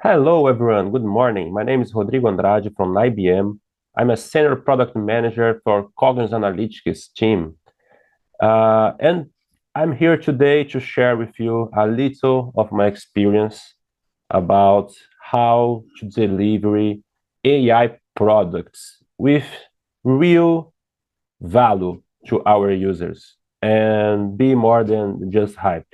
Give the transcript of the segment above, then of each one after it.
Hello, everyone. Good morning. My name is Rodrigo Andrade from IBM. I'm a senior product manager for Cognitive Analytics team. And I'm here today to share with you a little of my experience about how to deliver AI products with real value to our users and be more than just hype.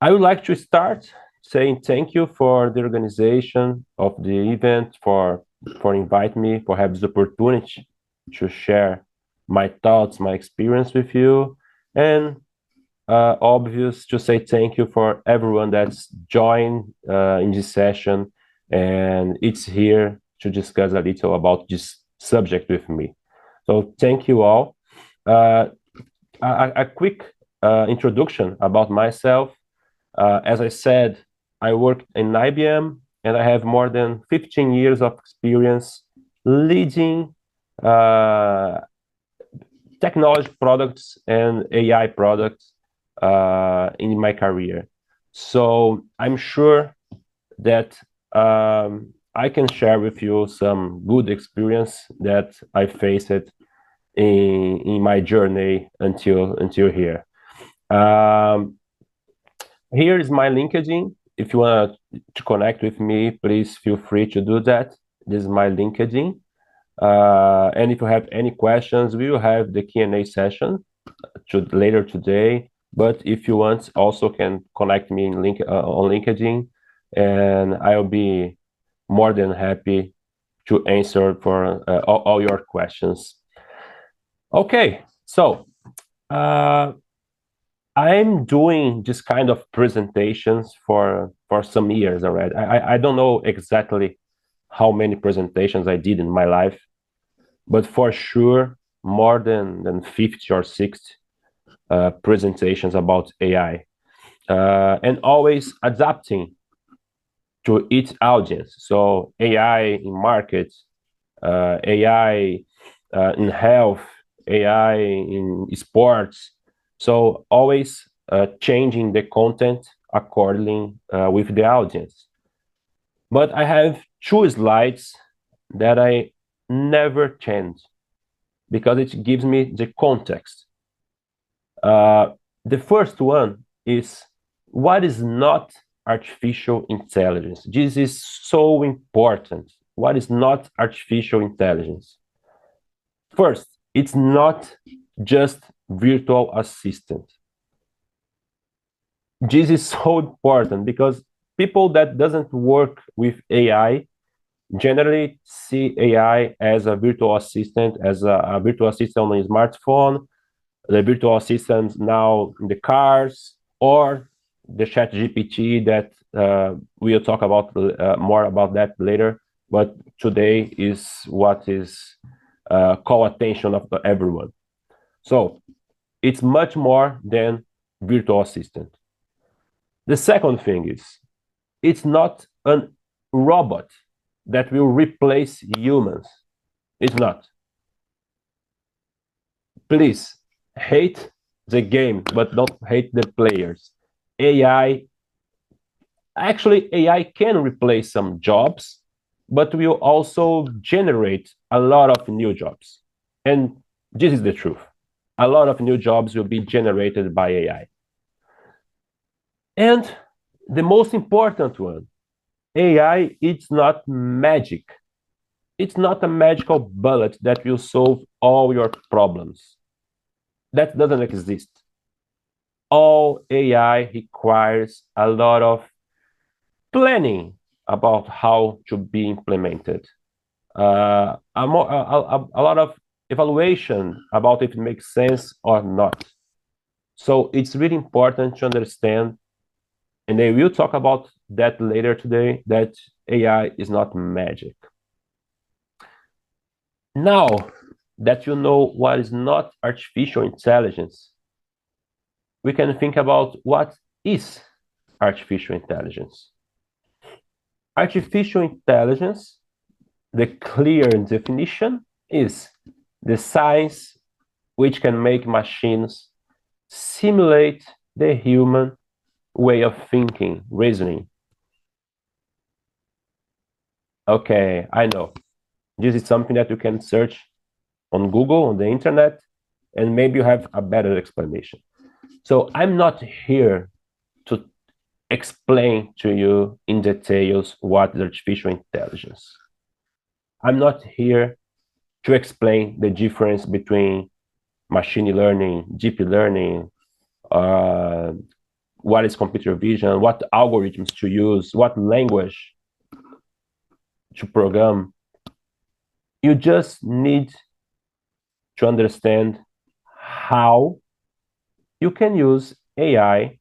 I would like to start saying thank you for the organization of the event, for inviting me, for having this opportunity to share my thoughts, my experience with you, and obvious to say thank you for everyone that's joined in this session and it's here to discuss a little about this subject with me. So thank you all. Uh, a quick introduction about myself. As I said, I work in IBM and I have more than 15 years of experience leading uh, technology products and AI products in my career. So I'm sure that I can share with you some good experience that I faced in my journey until here. Um, Here is my LinkedIn. If you want to connect with me, please feel free to do that. This is my LinkedIn. And if you have any questions, we will have the Q&A session later today. But if you want, also can connect me on LinkedIn, and I'll be more than happy to answer for all your questions. Okay, so uh, I'm doing this kind of presentations for some years already. I don't know exactly how many presentations I did in my life, but for sure more than 50 or 60 presentations about AI, and always adapting to each audience. So AI in markets, AI in health, AI in sports. So always changing the content accordingly with the audience. But I have two slides that I never change because it gives me the context. The first one is what is not artificial intelligence. This is so important. What is not artificial intelligence? First, it's not just virtual assistant. This is so important because people that doesn't work with AI generally see AI as a virtual assistant, as a virtual assistant on a smartphone, the virtual assistants now in the cars, or the chat GPT that we'll talk about more about that later. But today is what is call attention of everyone. So it's much more than virtual assistant. The second thing is it's not a robot that will replace humans. It's not. Please hate the game, but don't hate the players. AI, actually, AI can replace some jobs, but will also generate a lot of new jobs. And this is the truth. A lot of new jobs will be generated by AI. And the most important one, AI, it's not magic. It's not a magical bullet that will solve all your problems. That doesn't exist. All AI requires a lot of planning about how to be implemented, a lot of evaluation about if it makes sense or not. So it's really important to understand, and I will talk about that later today, that AI is not magic. Now that you know what is not artificial intelligence, we can think about what is artificial intelligence. Artificial intelligence, the clear definition is the science which can make machines simulate the human way of thinking, reasoning. Okay, I know. This is something that you can search on Google, on the internet, and maybe you have a better explanation. So I'm not here to explain to you in details what is artificial intelligence. I'm not here to explain the difference between machine learning, deep learning, uh, what is computer vision, what algorithms to use, what language to program. You just need to understand how you can use AI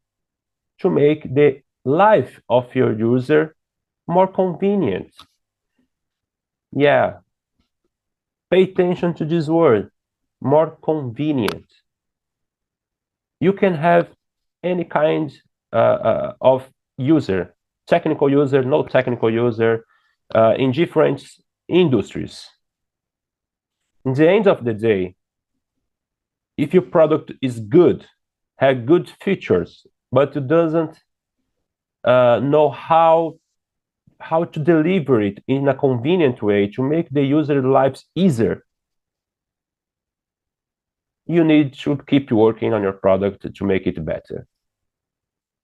to make the life of your user more convenient. Yeah, pay attention to this word, more convenient. You can have any kind of user, technical user, no technical user, in different industries. In the end of the day, if your product is good, have good features, but it doesn't know how to deliver it in a convenient way to make the user lives easier, you need to keep working on your product to make it better.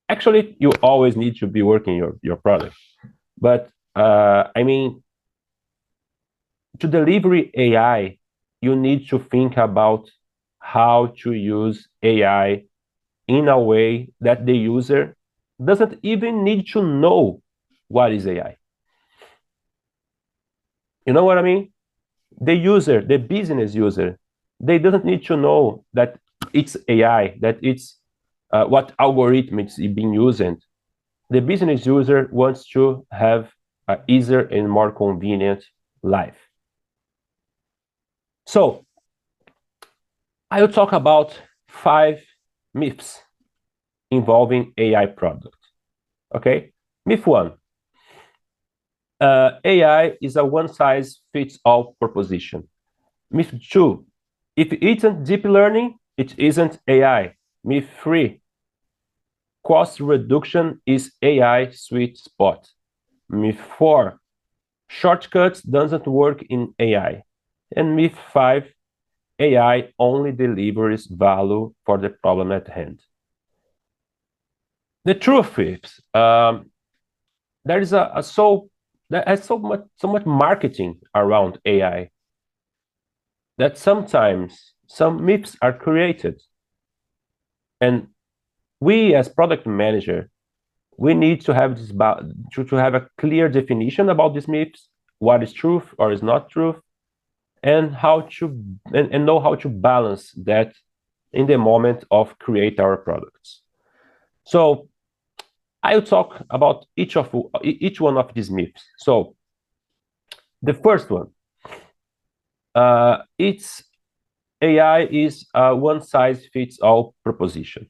Actually, you always need to be working your product. But I mean, to deliver AI, you need to think about how to use AI in a way that the user doesn't even need to know what is AI. You know what I mean? The user, the business user, they doesn't need to know that it's AI, that it's what algorithm it's being used. The business user wants to have an easier and more convenient life. So I will talk about 5 myths involving AI product. Okay, myth 1: AI is a one-size-fits-all proposition. Myth 2: if it isn't deep learning, it isn't AI. Myth 3: cost reduction is AI sweet spot. Myth 4: shortcuts doesn't work in AI. And myth 5: AI only delivers value for the problem at hand. The truth is, there is there has so much marketing around AI that sometimes some myths are created, and we as product manager, we need to have to have a clear definition about these myths, what is truth or is not truth, and how to and know how to balance that in the moment of create our products. So I'll talk about each one of these myths. So the first one, it's AI is a one size fits all proposition.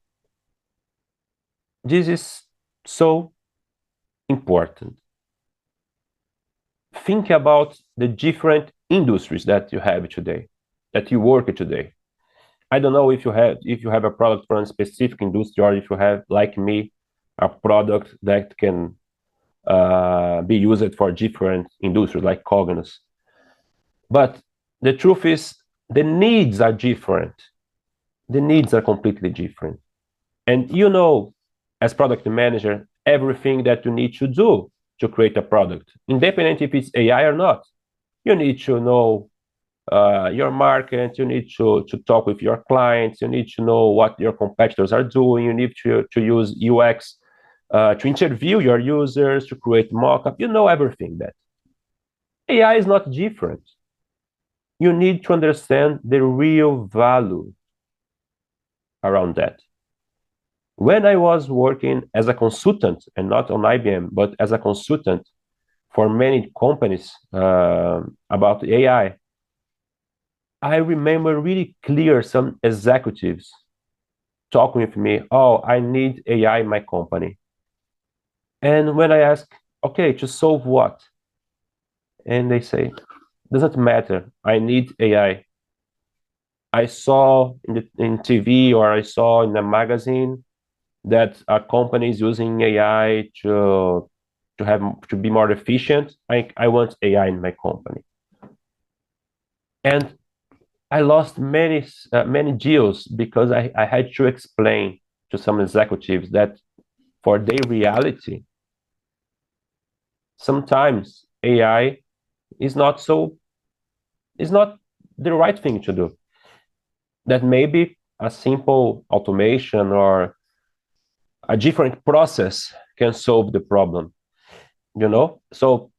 This is so important. Think about the different industries that you have today, that you work today. I don't know if you have a product for a specific industry, or if you have, like me, a product that can be used for different industries, like Cognos. But the truth is, the needs are different. The needs are completely different. And you know, as product manager, everything that you need to do to create a product, independent if it's AI or not. You need to know your market, you need to talk with your clients, you need to know what your competitors are doing, you need to use UX to interview your users, to create mockup. You know everything that. AI is not different. You need to understand the real value around that. When I was working as a consultant, and not on IBM, but as a consultant for many companies about AI, I remember really clear some executives talking with me, oh, I need AI in my company. And when I ask, okay, to solve what? And they say, doesn't matter, I need AI. I saw in TV, or I saw in a magazine that a company is using AI to to be more efficient. I want AI in my company. And I lost many deals because I had to explain to some executives that for their reality, sometimes AI is not the right thing to do. That maybe a simple automation or a different process can solve the problem, So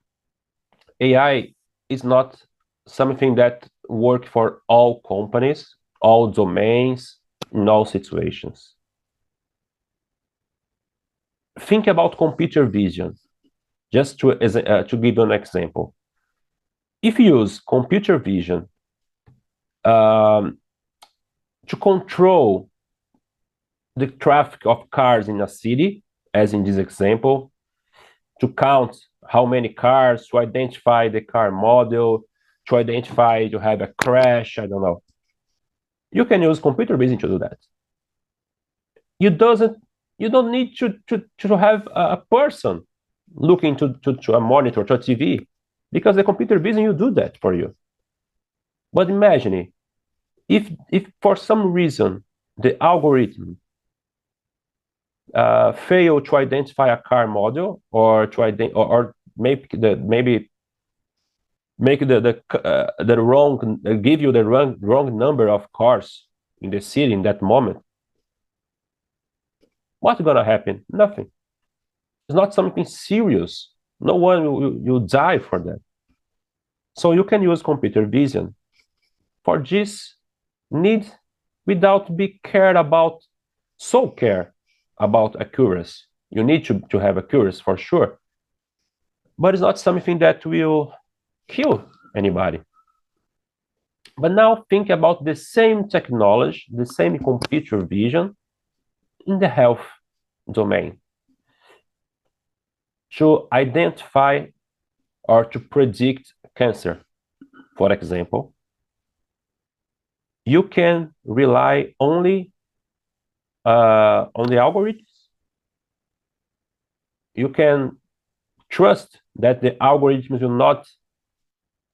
AI is not something that work for all companies, all domains, in all situations. Think about computer vision, just to give you an example. If you use computer vision to control the traffic of cars in a city, as in this example, to count how many cars, to identify the car model, to identify you have a crash, I don't know. You can use computer vision to do that. You don't need to have a person looking to a monitor, to a TV, because the computer vision will do that for you. But imagine if for some reason the algorithm fail to identify a car model, or to make the wrong, give you the wrong number of cars in the city in that moment, what's gonna happen? Nothing. It's not something serious. No one will die for that. So you can use computer vision for this need without be cared about, care about accuracy. You need to have accuracy for sure, but it's not something that will kill anybody. But now think about the same technology, the same computer vision in the health domain to identify or to predict cancer, for example. You can rely only on the algorithms. You can trust that the algorithms will not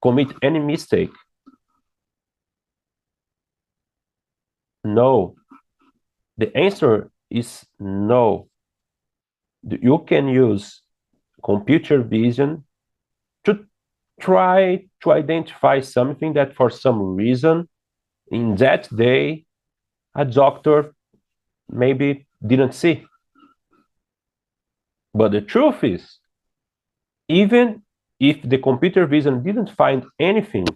commit any mistake. No. The answer is no. You can use computer vision to try to identify something that for some reason in that day a doctor maybe didn't see. But the truth is, even if the computer vision didn't find anything,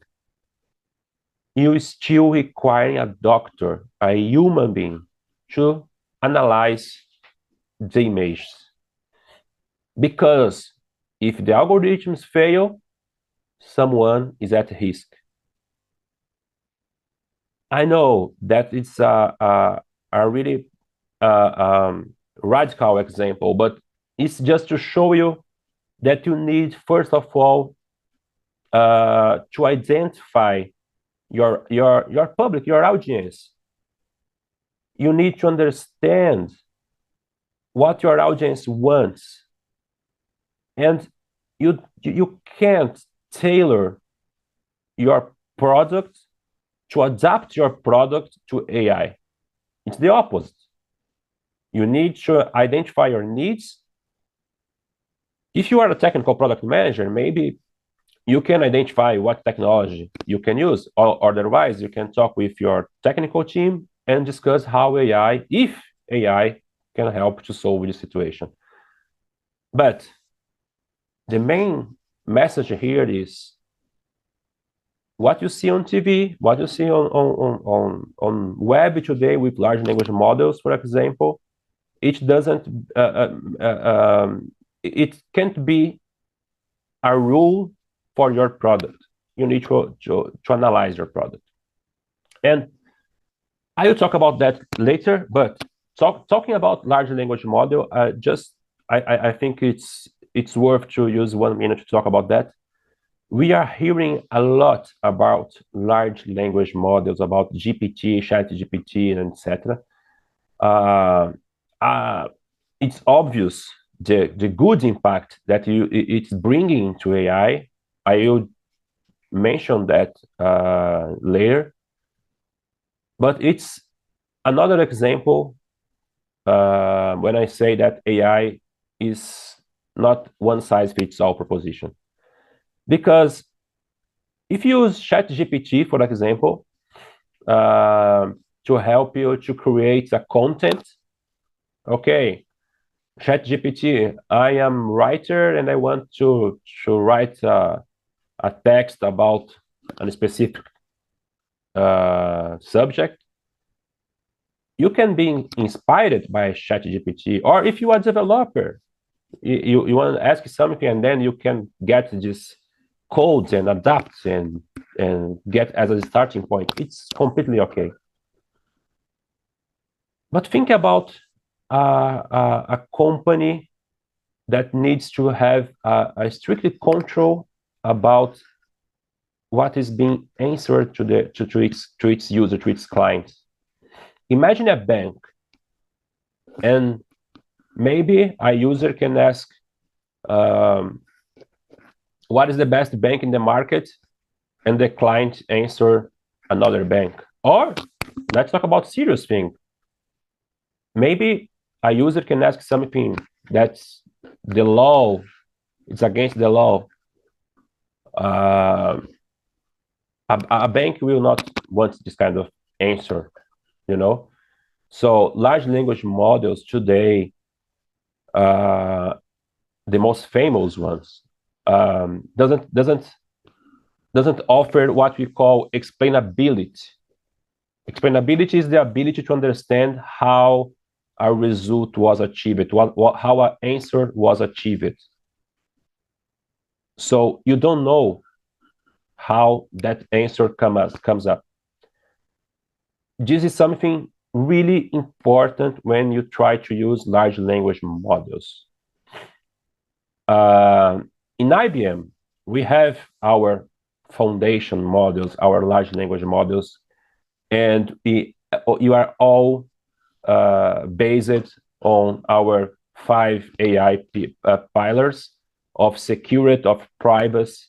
you still require a doctor, a human being, to analyze the images. Because if the algorithms fail, someone is at risk. I know that it's a really radical example, but it's just to show you that you need, first of all, to identify your public, your audience. You need to understand what your audience wants, and you can't tailor your product to adapt your product to AI. It's the opposite. You need to identify your needs. If you are a technical product manager, maybe you can identify what technology you can use, or otherwise you can talk with your technical team and discuss how if AI can help to solve the situation. But the main message here is what you see on TV, what you see on web today with large language models, for example, it doesn't, it can't be a rule for your product. You need to analyze your product. And I will talk about that later, but talking about large language model, I think it's worth to use 1 minute to talk about that. We are hearing a lot about large language models, about GPT, ChatGPT, and etc. It's obvious the good impact that it's bringing to AI. I will mention that later, but it's another example when I say that AI is not one size fits all proposition. Because if you use ChatGPT, for example, to help you to create a content, okay, ChatGPT, I am writer and I want to write a text about a specific subject. You can be inspired by ChatGPT, or if you are a developer, you want to ask something and then you can get this codes and adapt and get as a starting point. It's completely okay. But think about a company that needs to have a strictly control about what is being answered to its user, to its clients. Imagine a bank, and maybe a user can ask, what is the best bank in the market? And the client answer another bank. Or let's talk about serious thing. Maybe a user can ask something that's the law, it's against the law. A bank will not want this kind of answer, you know? So large language models today, the most famous ones, doesn't offer what we call explainability. Explainability is the ability to understand how a result was achieved, how an answer was achieved. So you don't know how that answer comes up. This is something really important when you try to use large language models. In IBM, we have our foundation models, our large language models, and you are all based on our 5 AI pillars of security, of privacy.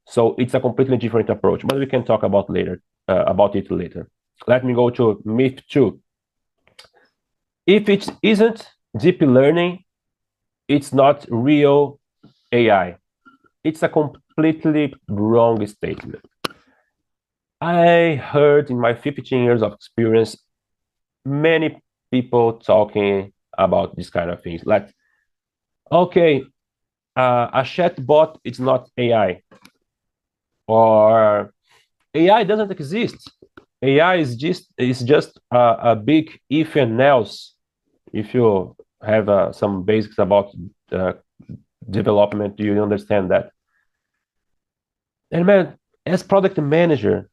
So it's a completely different approach, but we can talk about it later. Let me go to myth 2. If it isn't deep learning, it's not real AI. It's a completely wrong statement. I heard in my 15 years of experience many people talking about this kind of things. Like, okay, a chatbot is not AI, or AI doesn't exist. AI is just a big if and else. If you have some basics about development, you understand that. And man, as product manager,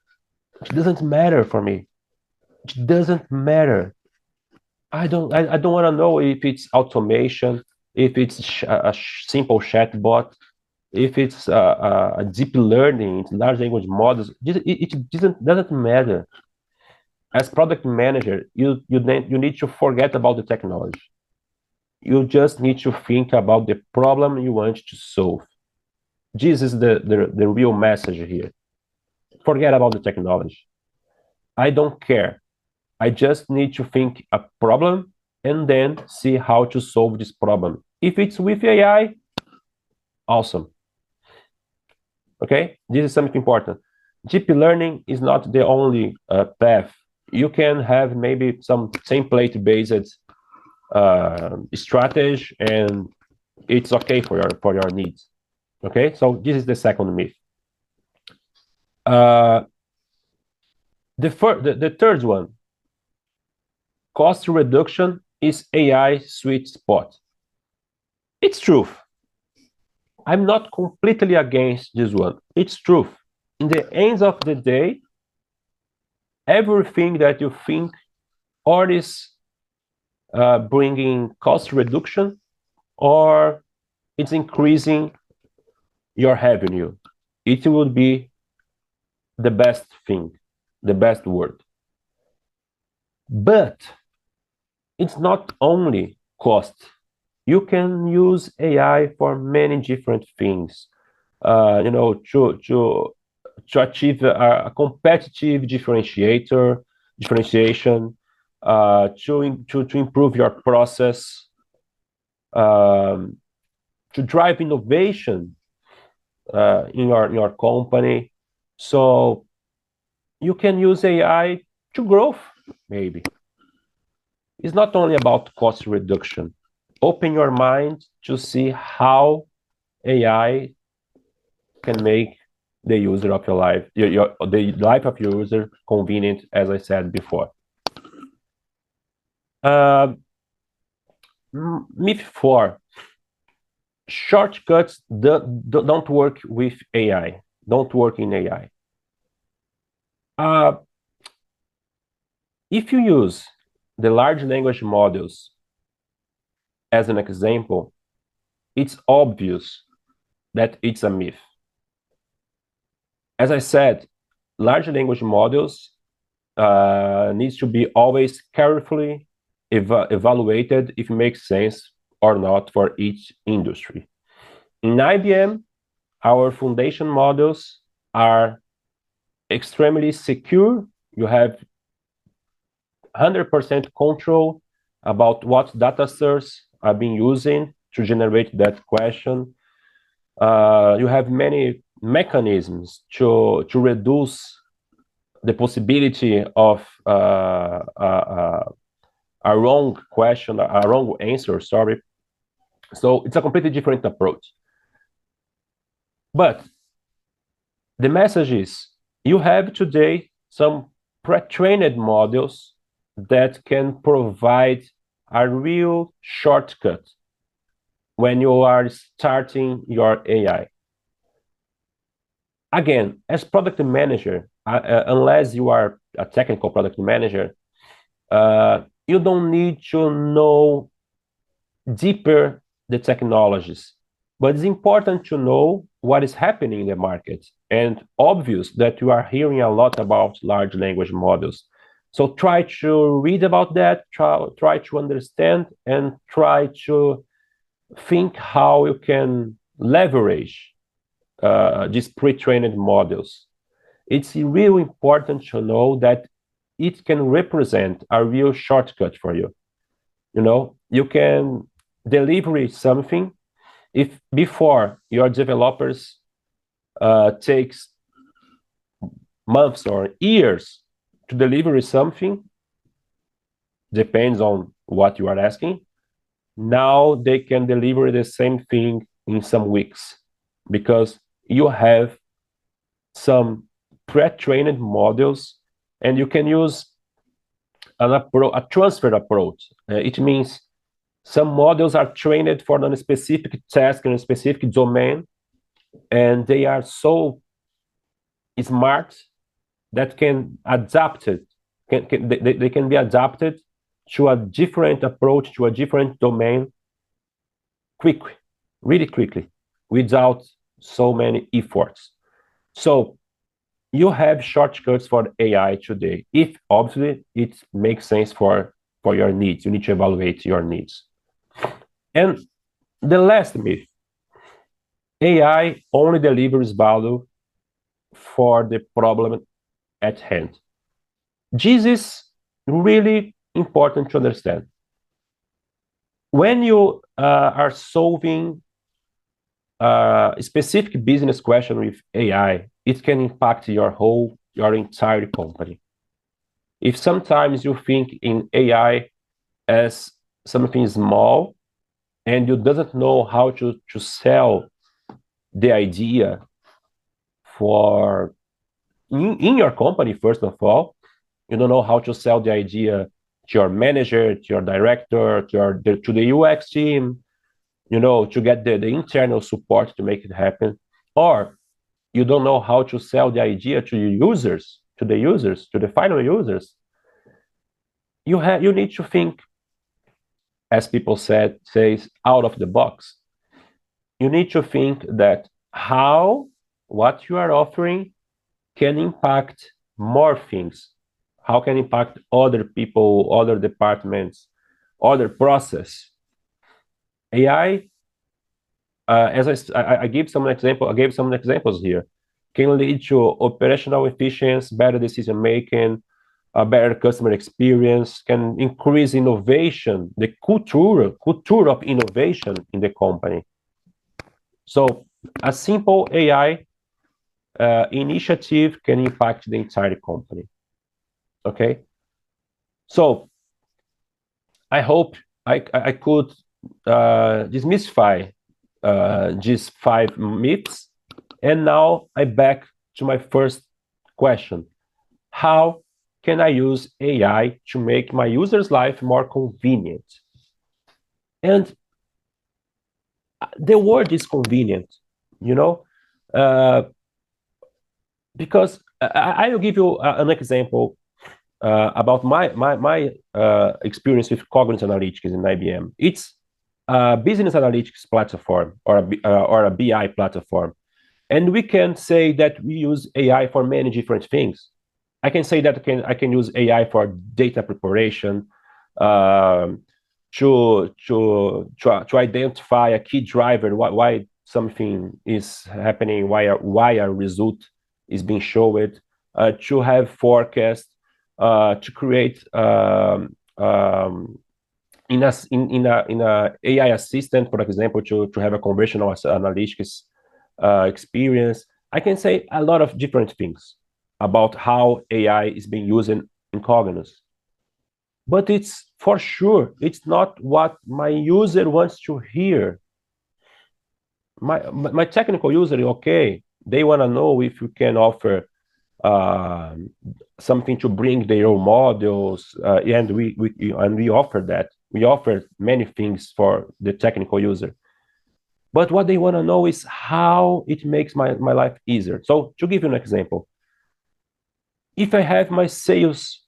it doesn't matter for me. It doesn't matter. I don't want to know if it's automation, if it's a simple chatbot, if it's a deep learning, it's large language models. It doesn't matter. As product manager, you need to forget about the technology. You just need to think about the problem you want to solve. This is the real message here. Forget about the technology. I don't care. I just need to think a problem and then see how to solve this problem. If it's with AI, awesome. Okay, this is something important. Deep learning is not the only path. You can have maybe some template-based strategy, and it's okay for your needs. Okay, so this is the second myth. The third one, cost reduction is AI sweet spot. It's true. I'm not completely against this one. It's true. In the end of the day, everything that you think or is bringing cost reduction or it's increasing your revenue, it will be the best thing, the best word. But it's not only cost. you can use AI for many different things. To achieve a competitive differentiation, to improve your process, um, to drive innovation in your company. So you can use AI to growth, maybe. It's not only about cost reduction. Open your mind to see how AI can make the user of your life, the life of your user convenient, as I said before. Myth 4: shortcuts don't work with AI. Don't work in AI. If you use the large language models as an example, it's obvious that it's a myth. As I said, large language models needs to be always carefully evaluated if it makes sense or not for each industry. In IBM, our foundation models are extremely secure. You have 100% control about what data source are being using to generate that question. You have many mechanisms to reduce the possibility of a wrong question, a wrong answer, sorry. So it's a completely different approach. But the message is, you have today some pre-trained models that can provide a real shortcut when you are starting your AI. Again, as product manager, unless you are a technical product manager, you don't need to know deeper the technologies, but it's important to know what is happening in the market. And obvious that you are hearing a lot about large language models. So try to read about that, try to understand, and try to think how you can leverage these pre-trained models. It's really important to know that it can represent a real shortcut for you. You can deliver something. If before your developers takes months or years to deliver something, depends on what you are asking. Now they can deliver the same thing in some weeks because you have some pre-trained models, and you can use a transfer approach. It means some models are trained for a specific task in a specific domain, and they are so smart that can adapt it. They can be adapted to a different approach, to a different domain quickly, really quickly, without so many efforts. So you have shortcuts for AI today. If obviously it makes sense for your needs, you need to evaluate your needs. And the last myth: AI only delivers value for the problem at hand. This is really important to understand. When you are solving a specific business question with AI, it can impact your entire company. If sometimes you think in AI as something small and you doesn't know how to sell the idea for in your company, first of all, you don't know how to sell the idea to your manager, to your director, to the UX team, to get the internal support to make it happen. Or you don't know how to sell the idea to your users, to the final users. You need to think, as people says, out of the box. You need to think that how what you are offering can impact more things. How can impact other people, other departments, other process. AI, I gave some examples here, can lead to operational efficiency, better decision making, a better customer experience, can increase innovation, the culture of innovation in the company. So a simple AI initiative can impact the entire company. Okay, so I hope I could demystify these 5 myths. And now I back to my first question. How can I use AI to make my user's life more convenient? And the word is convenient, you know, uh, because I will give you an example about my experience with cognitive analytics in IBM. It's a business analytics platform or a BI platform. And we can say that we use AI for many different things. I can say that I can use AI for data preparation, um, to identify a key driver, why something is happening, why a result is being showed, to have forecast, to create in a AI assistant, for example, to have a conversational analytics experience. I can say a lot of different things about how AI is being used in Cognos. But it's for sure, it's not what my user wants to hear. My technical user, okay, they want to know if you can offer uh, something to bring their own models, and we offer that. We offer many things for the technical user. But what they want to know is how it makes my life easier. So to give you an example, if I have my sales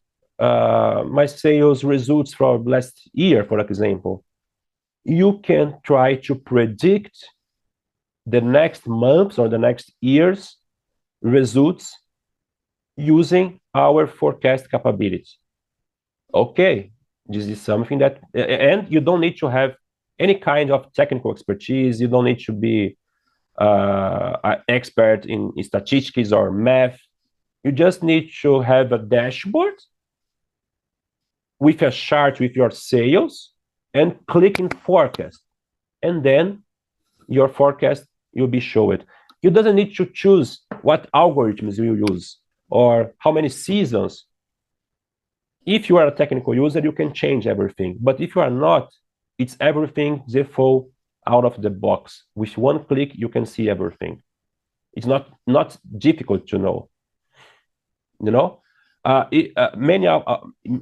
results for last year, for example, you can try to predict the next months or the next year's results using our forecast capability. Okay, this is something that, and you don't need to have any kind of technical expertise. You don't need to be an expert in statistics or math. You just need to have a dashboard with a chart with your sales and click in forecast. And then your forecast will be showed. You doesn't need to choose what algorithms you use or how many seasons. If you are a technical user, you can change everything. But if you are not, it's everything default out of the box. With one click, you can see everything. It's not difficult to know. You know, many of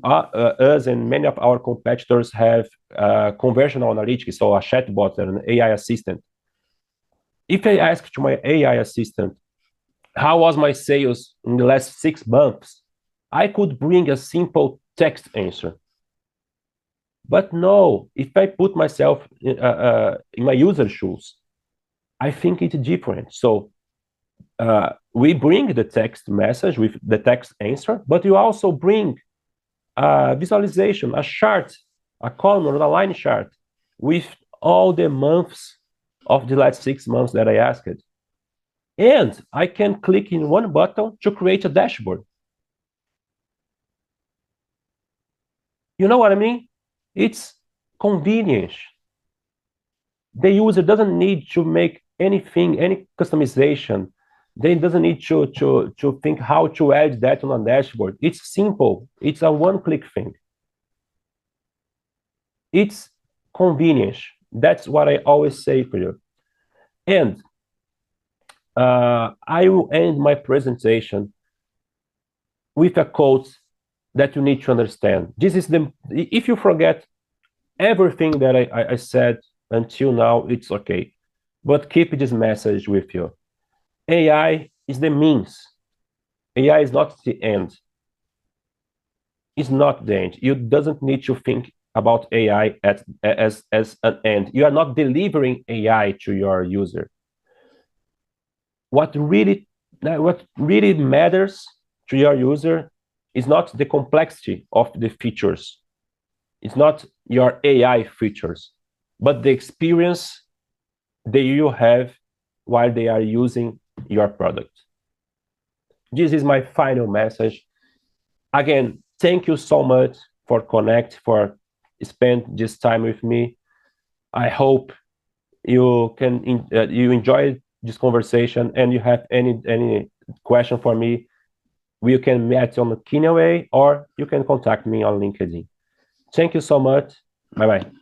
us and many of our competitors have conversational analytics, so a chatbot and an AI assistant. If I ask to my AI assistant, how was my sales in the last 6 months? I could bring a simple text answer. But no, if I put myself in my user shoes, I think it's different. So we bring the text message with the text answer, but you also bring a visualization, a chart, a column or a line chart with all the months of the last 6 months that I asked. And I can click in one button to create a dashboard. You know what I mean? It's convenience. The user doesn't need to make anything, any customization. They doesn't need to think how to add that on a dashboard. It's simple. It's a one-click thing. It's convenience. That's what I always say for you. And I will end my presentation with a quote that you need to understand. This is if you forget everything that I said until now, it's okay. But keep this message with you. AI is the means. AI is not the end. It's not the end. You doesn't need to think about AI as an end. You are not delivering AI to your user. What really matters to your user is not the complexity of the features. It's not your AI features. but the experience that you have while they are using your product. This is my final message. Again, thank you so much for connect, for spend this time with me. I hope you enjoy this conversation, and you have any question for me, we can meet on the Q&A, or you can contact me on LinkedIn. Thank you so much. Bye bye.